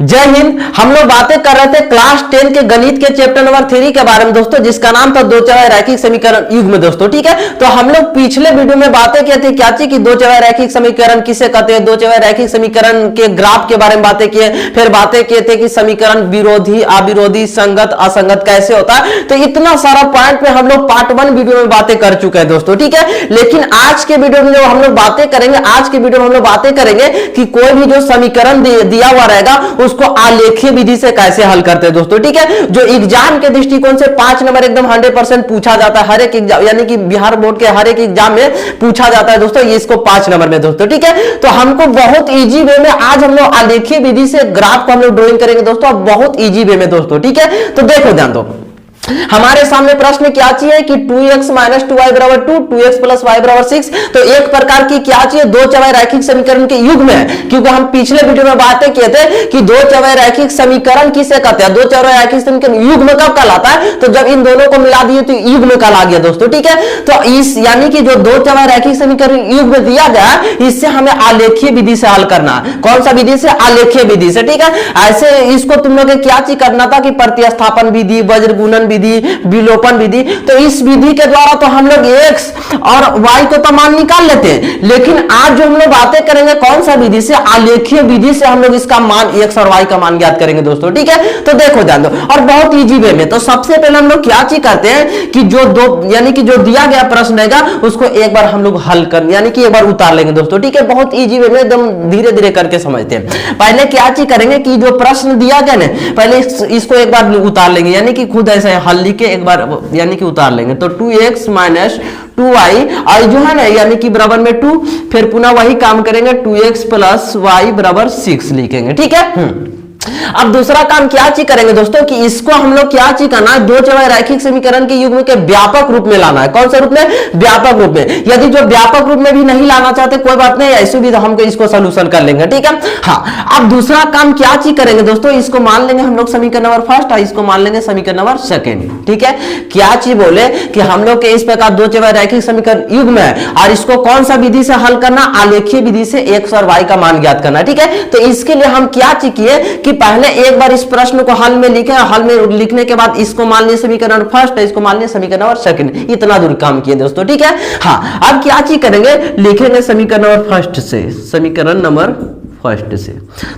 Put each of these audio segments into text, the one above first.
जय हिंद। हम लोग बातें कर रहे थे क्लास 10 के गणित के चैप्टर नंबर 3 के बारे में दोस्तों, जिसका नाम था दो चौराहे रैखिक समीकरण युग में दोस्तों। ठीक है, तो हम लोग पिछले वीडियो में बातें किए थे क्या चीज की दो चौराहे रैखिक समीकरण किसे कहते हैं, दो चौराहे रैखिक समीकरण के ग्राफ के बारे में बातें किए, फिर बातें किए थे कि समीकरण विरोधी, अविरोधी, संगत, असंगत कैसे होता है। तो इतना सारा पॉइंट में हम लोग पार्ट 1 वीडियो में बातें कर चुके हैं दोस्तों। ठीक है, लेकिन आज के वीडियो में जो हम लोग बातें करेंगे, आज के वीडियो में हम लोग बातें करेंगे कि कोई भी जो समीकरण दिया हुआ रहेगा उसको आलेखीय विधि से कैसे हल करते हैं दोस्तों। ठीक है, जो एग्जाम के दृष्टिकोण से 5 नंबर एकदम 100% पूछा जाता है हर एक एग्जाम, यानी कि बिहार बोर्ड के हर एक एग्जाम में पूछा जाता है दोस्तों, ये इसको 5 नंबर में दोस्तों। ठीक है, तो हमको बहुत इजी वे में आज हम लोग आलेखीय विधि से ग्राफ को हम लोग ड्राइंग करेंगे दोस्तों, बहुत इजी वे में दोस्तों। ठीक है, तो देखो ध्यान दो, हमारे सामने प्रश्न क्या चाहिए कि 2x माइनस 2y बराबर 2, 2x प्लस y बराबर 6। तो एक प्रकार की क्या चाहिए, दो चौराहे रैखिक समीकरण के युग में, क्योंकि हम पिछले वीडियो में बातें किए थे कि दो चौराहे रैखिक समीकरण किसे कहते हैं, दो चौराहे रैखिक समीकरण युग में कब कहलाता है, तो जब इन दोनों को मिला दिए तो युग में कहला गया दोस्तों। ठीक है, तो इस यानी कि जो दो चौराहे रैखिक समीकरण युग में दिया गया, इससे हमें आलेखीय विधि से हल करना है। कौन सा विधि से, आलेखीय विधि से। ठीक है, ऐसे इसको तुम लोग क्या चीज करना था कि प्रतिस्थापन विधि, वज्र गुणन विधि, विलोपन विधि। तो इस विधि के द्वारा तो हम लोग x और y को तो मान निकाल लेते हैं, लेकिन आज जो हम लोग बातें करेंगे कौन सा विधि से, आलेखीय विधि से हम लोग इसका मान x और y का मान ज्ञात करेंगे दोस्तों। ठीक है, तो देखो ध्यान दो, और बहुत इजी वे में। तो सबसे पहले हम लोग क्या चीज करते हैं कि जो दो यानी कि जो दिया गया प्रश्न रहेगा उसको एक बार हम लोग हल कर यानी कि एक बार उतार लेंगे दोस्तों। ठीक है, बहुत इजी वे में एकदम धीरे धीरे करके समझते हैं। पहले क्या चीज करेंगे कि जो प्रश्न दिया गया ना, पहले इसको एक बार उतार लेंगे, यानी कि खुद ऐसे हल लिख के एक बार यानी कि उतार लेंगे। तो 2x माइनस 2y और जो है ना यानी कि बराबर में 2, फिर पुनः वही काम करेंगे 2x प्लस y बराबर 6 लिखेंगे। ठीक है, अब दूसरा काम क्या चीज करेंगे दोस्तों कि इसको हम लोग क्या चीज करना है, दो चौराहे रैखिक समीकरण के युग्म के व्यापक रूप में लाना है। कौन से रूप में, व्यापक रूप में। यदि जो व्यापक रूप में भी नहीं लाना चाहते कोई बात नहीं, ऐसे भी हमको इसको सोल्यूशन कर लेंगे। ठीक है, हाँ, अब दूसरा काम क्या चीज करेंगे दोस्तों, इसको मान लेंगे हम लोग समीकरण नंबर फर्स्ट और इसको मान लेंगे समीकरण नंबर सेकेंड। ठीक है, क्या चीज बोले कि हम लोग के इस प्रकार दो चौराहे रैखिक समीकरण युग्म है और इसको कौन सा विधि से हल करना, आलेखीय विधि से x और y का मान ज्ञात करना। ठीक है, तो इसके लिए हम क्या चीज किए कि पहले एक बार इस प्रश्न को हल में लिखे, हल में लिखने के बाद इसको मान लिया समीकरण फर्स्ट, इसको मान लिया समीकरण नंबर सेकंड, इतना दूर काम किए दोस्तों। ठीक है, हाँ, अब क्या चीज करेंगे, लिखेंगे समीकरण नंबर फर्स्ट से, समीकरण नंबर फर्स्ट से।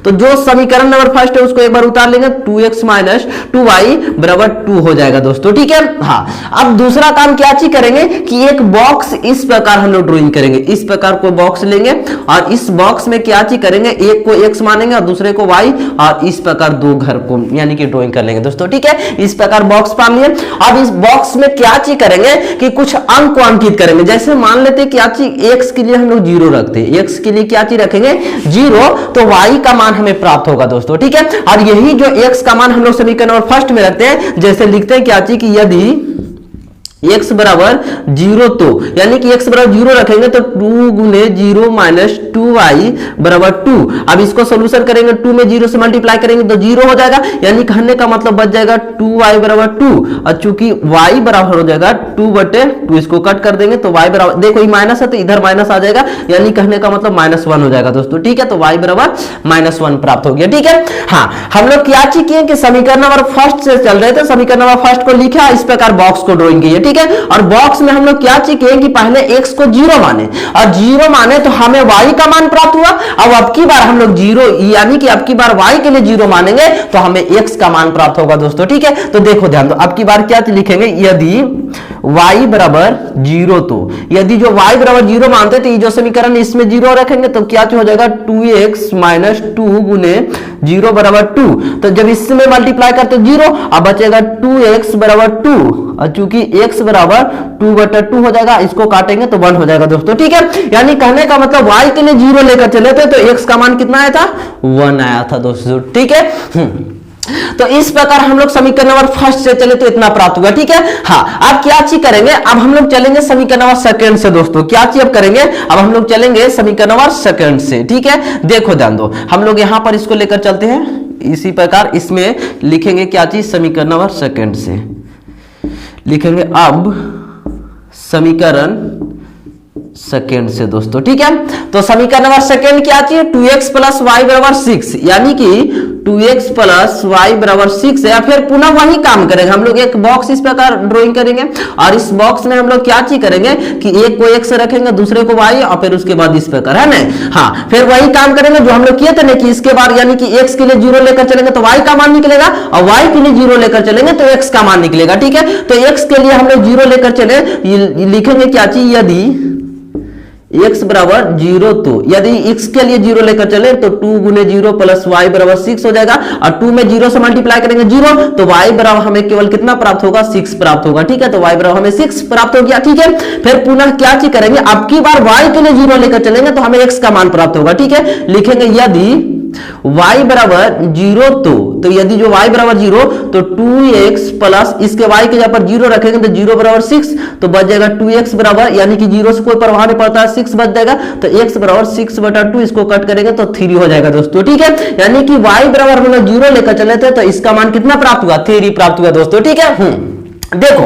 तो जो समीकरण नंबर फर्स्ट है उसको एक बार उतार लेंगे, 2x माइनस 2y बराबर 2 हो जाएगा दोस्तों। ठीक है, हाँ, अब दूसरा काम क्या चीज करेंगे कि एक बॉक्स इस प्रकार हम लोग ड्राइंग करेंगे, इस प्रकार को बॉक्स लेंगे और इस बॉक्स में क्या चीज करेंगे, एक को x मानेंगे और दूसरे को y, और इस प्रकार दो घर को यानी कि ड्राइंग कर लेंगे दोस्तों। ठीक है, इस प्रकार बॉक्स मान लिए। अब इस बॉक्स में क्या चीज करेंगे कि कुछ अंक को अंकित करेंगे। जैसे मान लेते क्या चीज, x के लिए हम लोग 0 रखते हैं, x के लिए क्या चीज रखेंगे 0, तो y का मान हमें प्राप्त होगा दोस्तों। ठीक है, और यही जो x का मान हम लोग समीकरण नंबर फर्स्ट में रखते हैं, जैसे लिखते हैं क्या चीज कि यदि x बराबर 0, तो यानी कि x बराबर 0 रखेंगे तो 2 गुने 0 माइनस 2y बराबर 2। अब इसको सोल्यूशन करेंगे, 2 में 0 से मल्टीप्लाई करेंगे तो 0 हो जाएगा, यानी कहने का मतलब बच जाएगा 2y बराबर 2, और चूंकि y बराबर हो जाएगा 2/2, इसको कट कर देंगे तो y बराबर, देखो ये माइनस है तो इधर माइनस आ जाएगा, यानी कहने का मतलब -1 हो जाएगा दोस्तों। ठीक है, तो y बराबर -1 प्राप्त हो गया। ठीक है, हाँ, हम लोग क्या चीज किए कि समीकरण नंबर फर्स्ट से चल रहे थे, समीकरण नंबर फर्स्ट को लिखा, इस प्रकार बॉक्स को ड्राइंग किया। ठीक है, और बॉक्स में हम लोग क्या चीज किए कि पहले x को 0 माने, और 0 माने तो हमें y का मान प्राप्त हुआ। अब की बार हम लोग 0 यानी कि अब की बार y के लिए 0 मानेंगे तो हमें x का मान प्राप्त होगा दोस्तों। ठीक है, तो देखो ध्यान दो, अब की बार क्या लिखेंगे, यदि y बराबर 0, तो यदि जो y बराबर 0 मानते तो ये जो समीकरण इसमें 0 रखेंगे तो क्या हो जाएगा 2x माइनस 2 गुने 0 बराबर 2। तो जब इसमें मल्टीप्लाई करते 0, अब बचेगा 2x बराबर 2, और चूंकि x बराबर 2/2 हो जाएगा, इसको काटेंगे तो 1 हो जाएगा दोस्तों। ठीक है, यानी कहने का मतलब y के लिए 0 लेकर चले थे तो x का मान कितना आया था, 1 आया था दोस्तों। ठीक है, तो इस प्रकार हम लोग समीकरण नंबर फर्स्ट से चले तो इतना प्राप्त हुआ। ठीक है, हाँ, अब क्या चीज करेंगे, अब हम लोग चलेंगे समीकरण नंबर सेकंड से दोस्तों। क्या चीज अब करेंगे, अब हम लोग चलेंगे समीकरण नंबर सेकंड से। ठीक है, देखो ध्यान दो, हम लोग यहां पर इसको लेकर चलते हैं, इसी प्रकार इसमें लिखेंगे क्या चीज, समीकरण नंबर सेकंड से लिखेंगे अब समीकरण सेकेंड से दोस्तों। ठीक है, तो समीकरण नंबर सेकेंड क्या चाहिए, 2x प्लस y बराबर 6, यानी कि 2x प्लस वाई बराबर 6 है। फिर पुनः वही काम करेंगे हम लोग, एक बॉक्स इस प्रकार ड्राइंग करेंगे और इस बॉक्स में हम लोग क्या चीज करेंगे कि एक को x रखेंगे, दूसरे को y और फिर उसके बाद इस प्रकार, है ना। हाँ, फिर वही काम करेंगे जो हम लोग किए थे ना कि इसके बाद यानी कि x के लिए 0 लेकर चलेंगे तो y का मान निकलेगा और y के लिए 0 लेकर चलेंगे तो x का मान निकलेगा। ठीक है, तो x के लिए हम लोग 0 लेकर चले, लिखेंगे क्या चीज, यदि x बराबर 0 तो यदि x के लिए 0 लेकर चले तो 2 गुने 0 प्लस y बराबर 6 हो जाएगा और 2 में 0 से मल्टीप्लाई करेंगे 0 तो y बराबर हमें केवल कितना प्राप्त होगा, 6 प्राप्त होगा। ठीक है, तो y बराबर हमें 6 प्राप्त हो गया। ठीक है, फिर पुनः क्या चीज करेंगे, अब की बार y के लिए 0 लेकर चलेंगे तो हमें x का मान प्राप्त होगा। ठीक है, लिखेंगे यदि y बराबर 0 तो यदि जो y बराबर 0 तो 2x प्लस इसके y के जगह पर 0 रखेंगे तो 0 बराबर 6 तो बच जाएगा 2x बराबर, यानी कि 0 से कोई प्रभाव नहीं पड़ता है, 6 बच जाएगा तो x बराबर 6 बटा 2, इसको कट करेंगे तो 3 हो जाएगा दोस्तों। ठीक है, यानी कि y बराबर हम लोग 0 लेकर चले थे तो इसका मान कितना प्राप्त हुआ, 3 प्राप्त हुआ दोस्तों। ठीक है, देखो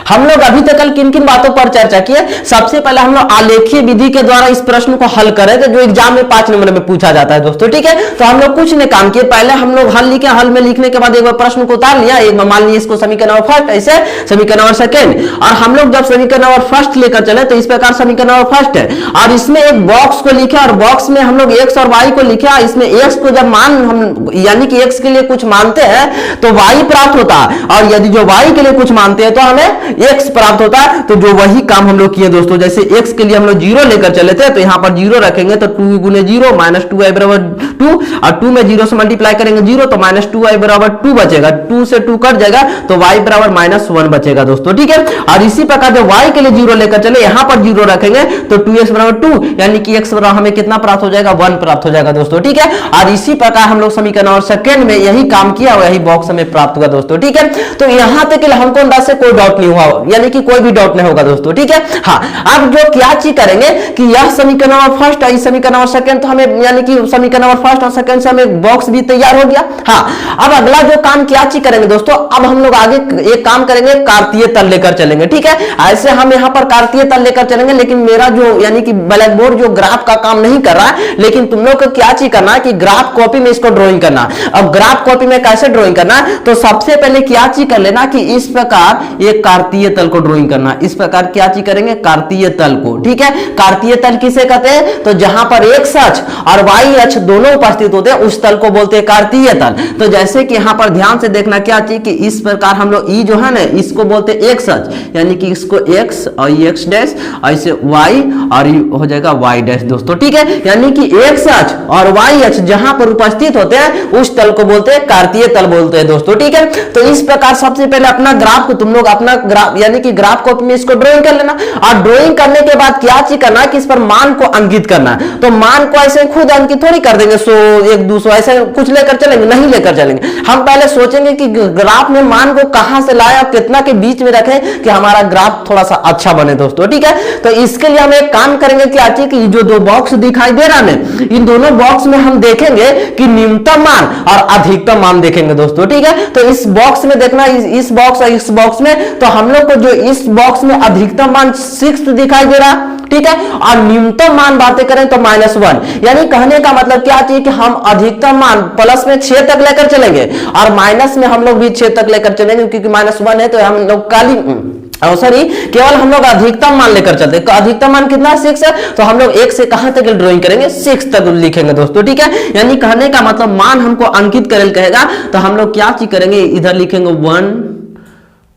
हम लोग अभी तक कल किन किन बातों पर चर्चा किए। सबसे पहले हम लोग आलेखीय विधि के द्वारा इस प्रश्न को हल करे थे जो एग्जाम में 5 नंबर में पूछा जाता है दोस्तों। ठीक है, तो हम लोग कुछ ने काम किए, पहले हम लोग हल लिखे, हल में लिखने के बाद एक बार प्रश्न को उतार लिया, एक बार मान लिया इसको समीकरण नंबर फर्स्ट, ऐसे समीकरण नंबर सेकेंड, और हम लोग जब समीकरण नंबर फर्स्ट लेकर चले तो इस प्रकार समीकरण नंबर फर्स्ट है और इसमें एक बॉक्स को लिखे और बॉक्स में हम लोग x और y को लिखे। इसमें x को जब मान हम यानी कि x के लिए कुछ मानते हैं तो y प्राप्त होता है और यदि जो y के लिए कुछ मानते हैं तो हमें x प्राप्त होता है। तो जो वही काम हम लोग किए दोस्तों, जैसे x के लिए हम लोग 0 लेकर चले थे तो यहां पर 0 रखेंगे तो 2 गुने 0 माइनस 2y बराबर 2 और 2 में 0 से मल्टीप्लाई करेंगे 0 तो माइनस 2y बराबर 2 बचेगा, 2 से 2 कट जाएगा तो y बराबर माइनस 1 बचेगा दोस्तों। ठीक है, और इसी प्रकार जब y के लिए 0 लेकर चले यहां पर 0 रखेंगे तो 2x बराबर 2 यानी कि x बराबर हमें कितना प्राप्त हो जाएगा, 1 प्राप्त हो जाएगा दोस्तों। ठीक है, और इसी प्रकार हम लोग समीकरण और सेकंड में यही काम किया और यही बॉक्स हमें प्राप्त हुआ दोस्तों। ठीक है, तो यहां तक हमको अंदाज से कोई डाउट नहीं हुआ, यानी कि कोई भी डाउट नहीं होगा दोस्तों। ठीक है, हाँ, अब जो क्या चीज करेंगे कि यह समीकरण नंबर फर्स्ट है, इस समीकरण नंबर सेकंड, तो हमें यानी कि समीकरण नंबर फर्स्ट और सेकंड से हमें बॉक्स भी तैयार हो गया। हाँ, अब अगला जो काम क्या चीज करेंगे दोस्तों, अब हम लोग आगे एक काम करेंगे, कार्तीय तल लेकर चलेंगे। ठीक है, ऐसे हम यहाँ पर कार्तीय तल लेकर चलेंगे, लेकिन मेरा जो यानी कि ब्लैक बोर्ड जो ग्राफ का काम नहीं कर रहा है, लेकिन तुम लोग को क्या चीज करना है कि ग्राफ कॉपी में इसको ड्रॉइंग करना। अब ग्राफ कॉपी में कैसे ड्रॉइंग करना, तो सबसे पहले क्या चीज कर लेना कि इस प्रकार एक कार्तीय तल को ड्रॉइंग करना। इस प्रकार क्या चीज करेंगे, कार्तीय तल को। ठीक है, कार्तीय तल किसे कहते हैं, तो जहां पर x अक्ष और y अक्ष दोनों उपस्थित होते हैं उस तल को बोलते हैं कार्तीय तल। तो जैसे कि यहां पर ध्यान से देखना क्या चीज कि इस प्रकार हम लोग ई जो है ना इसको बोलते हैं x अक्ष, यानी कि इसको x और x डैश ऐसे y और हो जाएगा y डैश दोस्तों। ठीक है, यानी कि x अक्ष और y अक्ष जहां पर उपस्थित होते हैं उस तल को बोलते हैं कार्तीय तल बोलते हैं दोस्तों। ठीक है, तो इस प्रकार सबसे पहले अपना ग्राफ को तुम लोग अपना ग्राफ यानी कि ग्राफ कॉपी में इसको ड्राइंग कर लेना और ड्राइंग करने के बाद क्या चीज करना है कि इस पर मान को अंकित करना है। तो मान को ऐसे खुद अंकित थोड़ी कर देंगे 100 1 200 ऐसे कुछ लेकर चलेंगे, नहीं लेकर चलेंगे। हम पहले सोचेंगे कि ग्राफ में मान को कहां से लाए और कितना के बीच में रखें कि हमारा ग्राफ थोड़ा सा अच्छा बने दोस्तों। ठीक है, तो इसके लिए हम एक काम करेंगे कि जो दो बॉक्स दिखाई दे रहा है इन दोनों बॉक्स में हम देखेंगे कि न्यूनतम मान और अधिकतम मान देखेंगे दोस्तों। ठीक है, तो इस बॉक्स में देखना, इस बॉक्स और इस बॉक्स में, तो हम लोग को जो इस बॉक्स में अधिकतम मान 6 दिखाई दे रहा, ठीक है, और न्यूनतम मान बातें करें तो -1, यानी कहने का मतलब क्या चाहिए कि हम अधिकतम मान प्लस में 6 तक लेकर चलेंगे और माइनस में हम लोग भी 6 तक लेकर चलेंगे, क्योंकि -1 है तो हम लोग सॉरी केवल हम लोग अधिकतम मान लेकर चलते हैं। अधिकतम मान कितना 6 है, तो हम लोग 1 से कहां तक ड्राइंग करेंगे, 6 तक लिखेंगे दोस्तों। ठीक है, यानी कहने का मतलब मान हमको अंकित करेल कहेगा तो हम लोग क्या चीज करेंगे, इधर लिखेंगे 1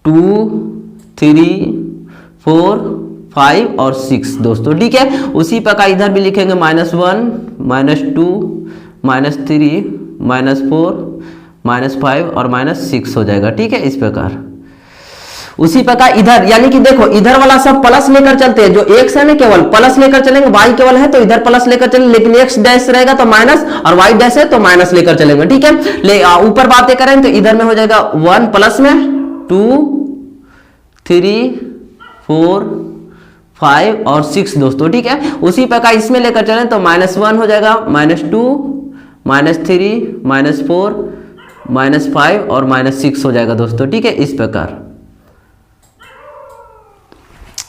2 3 4 5 और 6 दोस्तों। ठीक है, उसी प्रकार इधर भी लिखेंगे -1 -2 -3 -4 -5 और -6 हो जाएगा। ठीक है, इस प्रकार उसी प्रकार इधर यानी कि देखो इधर वाला सब प्लस लेकर चलते हैं, जो x है ना केवल प्लस लेकर चलेंगे, y केवल है तो इधर प्लस लेकर चलेंगे, लेकिन x डैश रहेगा तो माइनस और y डैश है तो माइनस लेकर चलेंगे। ठीक है, ऊपर बातें करें तो इधर में हो जाएगा 1 प्लस में 2 3 4 5 और 6 दोस्तों। ठीक है, उसी प्रकार इसमें लेकर चलें तो -1 हो जाएगा, -2 -3 -4 -5 और -6 हो जाएगा दोस्तों। ठीक है, इस प्रकार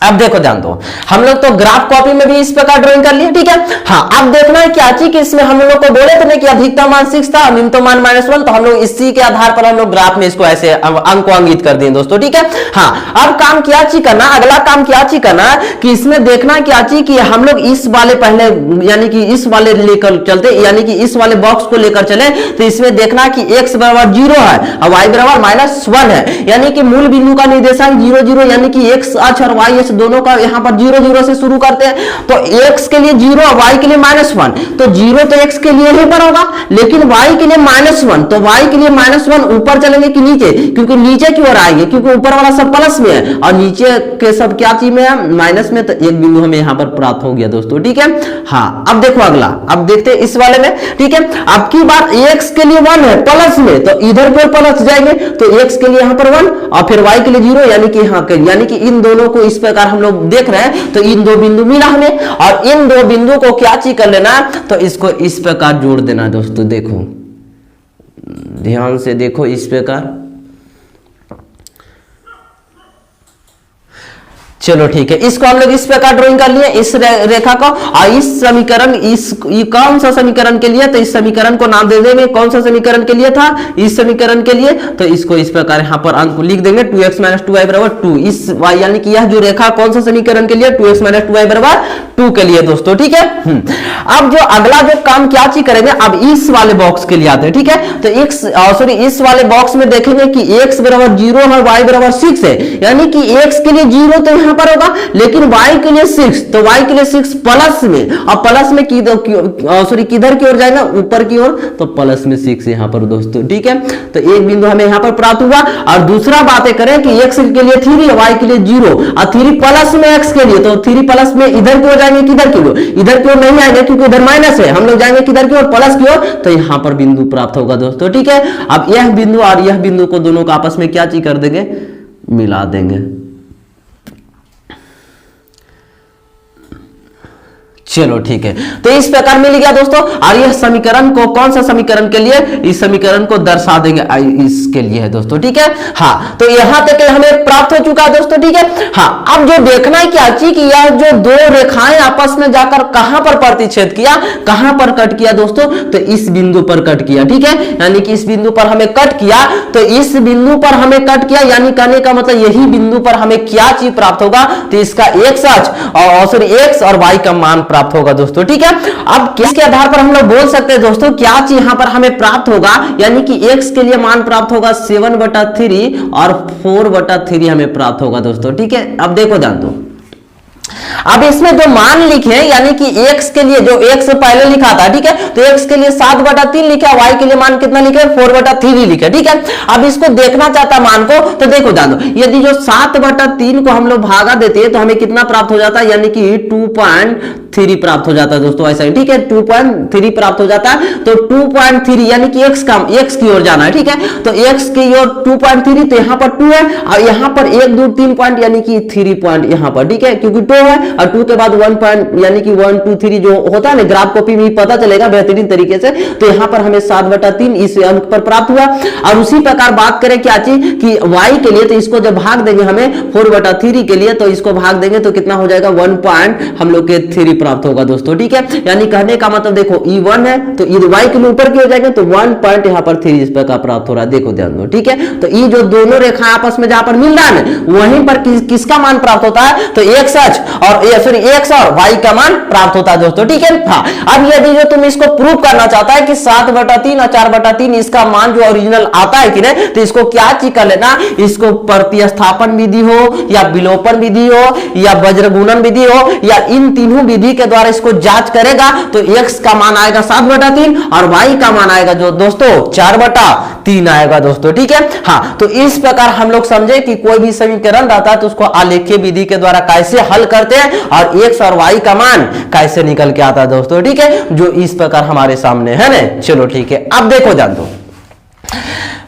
अब देखो ध्यान दो, हम लोग तो ग्राफ कॉपी में भी इस प्रकार ड्राइंग कर लिए, ठीक है। हाँ, अब देखना है क्या चीज कि इसमें हम लोग को बोले थे ना कि अधिकतम मान 6 था, न्यूनतम मान -1, तो हम लोग इसी के आधार पर हम लोग ग्राफ में इसको ऐसे अंक को अंकित कर दिए दोस्तों, ठीक है। हाँ, अब काम क्या चीज करना, अगला काम क्या चीज करना कि इसमें देखना क्या चीज कि हम लोग इस वाले पहले यानी कि इस वाले लेकर चलते, यानी कि इस वाले बॉक्स को लेकर चले, तो इसमें देखना कि x बराबर 0 है और y बराबर -1 है, यानी कि मूल बिंदु का निर्देशांक 0 0, यानी कि x अक्ष और y अक्ष दोनों का यहाँ पर 0 0 से शुरू करते हैं। तो x के लिए 0 और y के लिए -1, तो 0 तो x के लिए ही पर होगा, लेकिन y के लिए -1, तो y के लिए -1 ऊपर चलेंगे कि नीचे, क्योंकि नीचे की ओर आएंगे, क्योंकि ऊपर वाला सब प्लस में है और नीचे के सब क्या चीज में है, माइनस में, तो एक बिंदु हमें यहाँ पर प्राप्त हो गया दोस्तों, ठीक है। हाँ, अब देखो अगला, अब देखते हैं इस वाले में, ठीक है। अब की बात x के लिए 1 है प्लस में, तो इधर पर प्लस जाएंगे, तो x के लिए यहाँ पर 1 और फिर y के लिए 0, यानी कि हाँ, यानी कि इन दोनों को इस प्रकार हम लोग देख रहे हैं, तो इन दो बिंदु मिला हमें और इन दो बिंदु को क्या चीज कर लेना, तो इसको इस प्रकार जोड़ देना दोस्तों। देखो ध्यान से देखो, इस प्रकार, चलो ठीक है, इसको हम लोग इस प्रकार ड्राइंग कर लिए, इस रेखा को, और इस समीकरण, ये कौन सा समीकरण के लिए, तो इस समीकरण को नाम दे देंगे, कौन सा समीकरण के लिए था, इस समीकरण के लिए, तो इसको इस प्रकार यहाँ पर अंक लिख देंगे 2x - 2y बराबर 2, इस y यानी कि यह जो रेखा कौन सा समीकरण के लिए, 2x - 2y बराबर 2 के लिए दोस्तों, ठीक है। अब जो अगला जो काम क्या चीज करेंगे, अब इस वाले बॉक्स के लिए आते हैं, ठीक है। तो इस वाले बॉक्स में देखेंगे कि x बराबर 0 और y बराबर 6 है, यानी कि x के लिए 0 तो यहाँ पर होगा, लेकिन y के लिए 6, तो y के लिए 6 प्लस में, और प्लस में किधर की ओर जाएगा, ऊपर की ओर, तो प्लस में 6 यहाँ पर दोस्तों, ठीक है। तो एक बिंदु हमें यहाँ पर प्राप्त हुआ। और दूसरा बातें करें कि x के लिए 3 y के लिए 0 और 3 प्लस में x के लिए, तो 3 प्लस में इधर की ओर जाएंगे, किधर की ओर, इधर की ओर नहीं आएंगे क्योंकि इधर माइनस है, हम लोग जाएंगे किधर की ओर, प्लस की ओर, तो यहाँ पर बिंदु प्राप्त होगा दोस्तों, ठीक है। अब यह बिंदु और यह बिंदु को दोनों को आपस में क्या चीज कर देंगे, मिला देंगे। चलो ठीक है, तो इस प्रकार मिल गया दोस्तों। और यह समीकरण को कौन सा समीकरण के लिए, इस समीकरण को दर्शा देंगे, इसके लिए है दोस्तों, ठीक है। हाँ, तो यहां तक हमें प्राप्त हो चुका है दोस्तों, ठीक है। हाँ, अब जो देखना है क्या चीज कि यह जो दो रेखाएं आपस में जाकर कहां पर प्रतिच्छेद किया, कहां पर कट किया दोस्तों, तो इस बिंदु पर कट किया, ठीक है। यानी कि इस बिंदु पर हमें कट किया, तो इस बिंदु पर हमें कट किया, यानी कहने का मतलब यही बिंदु पर हमें क्या चीज प्राप्त होगा, तो इसका x और y का मान प्राप्त होगा दोस्तों, ठीक है। अब किसके आधार पर हम लोग बोल सकते हैं दोस्तों क्या चीज यहां पर हमें प्राप्त होगा, यानी कि x के लिए मान प्राप्त होगा 7/3 और 4/3 हमें प्राप्त होगा दोस्तों, ठीक है। अब देखो ध्यान दो, अब इसमें जो मान लिखे, यानी कि x के लिए जो x पहले लिखा था, ठीक है, तो x के लिए 7/3 लिखा, y के लिए मान कितना लिखे, 4/3 लिखे, ठीक है। अब इसको देखना चाहता मान को, तो देखो ध्यान दो, यदि जो 7/3 को हम लोग भागा देते हैं तो हमें कितना प्राप्त हो जाता है, यानी कि 2.3 प्राप्त हो जाता है दोस्तों, ऐसा ही, ठीक है, 2.3 प्राप्त हो जाता है। तो 2.3 यानी कि x की ओर जाना है, ठीक है, तो x की ओर 2.3, तो यहाँ पर 2 है और यहाँ पर 1 2 3 पॉइंट यानी कि 3 पॉइंट यहाँ पर, ठीक है, क्योंकि 2 है और 2 के बाद 1 पॉइंट यानी कि 1 2 3 जो होता है ना, ग्राफ कॉपी में पता चलेगा बेहतरीन तरीके से। तो यहाँ पर हमें 7/3 इस अंक पर प्राप्त हुआ। और उसी प्रकार बात करें क्या चीज कि y के लिए, तो इसको जब भाग देंगे हमें 4/3 के लिए, तो इसको भाग देंगे तो कितना हो जाएगा, 1 पॉइंट हम लोग के 3 प्राप्त होगा दोस्तों, ठीक है। यानी कहने का मतलब देखो e1 है तो y के लिए ऊपर की हो जाएगा, तो 1 पॉइंट यहाँ पर 3 इस प्रकार प्राप्त हो रहा है, देखो ध्यान दो, ठीक है। तो ये जो दोनों रेखा आपस में जहां पर मिल रहा है वहीं पर किसका मान प्राप्त होता है, तो x और y का मान प्राप्त होता है दोस्तों, ठीक है। हाँ, अब यदि जो तुम इसको प्रूव करना चाहता है कि 7/3 और 4/3 इसका मान जो ओरिजिनल आता है कि नहीं, तो इसको क्या चीज कर लेना, इसको प्रतिस्थापन विधि हो या विलोपन विधि हो या वज्रगुणन विधि हो, या इन तीनों विधि के द्वारा इसको जांच करेगा, तो x का मान आएगा 7/3 और y का मान आएगा जो दोस्तों 4/3 आएगा दोस्तों, ठीक है। हाँ, तो इस प्रकार हम लोग समझे कि कोई भी समीकरण रहता है तो उसको आलेखीय विधि के द्वारा कैसे हल करते हैं और x और y का मान कैसे निकल के आता है दोस्तों, ठीक है, जो इस प्रकार हमारे सामने है ना। चलो ठीक है, अब देखो जान दो,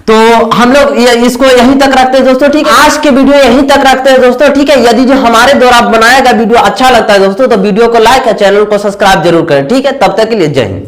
तो हम लोग इसको यहीं तक रखते हैं दोस्तों, ठीक है। आज के वीडियो यहीं तक रखते हैं दोस्तों, ठीक है। यदि जो हमारे द्वारा बनाया गया वीडियो अच्छा लगता है दोस्तों, तो वीडियो को लाइक और चैनल को सब्सक्राइब जरूर करें, ठीक है। तब तक के लिए जय हिंद।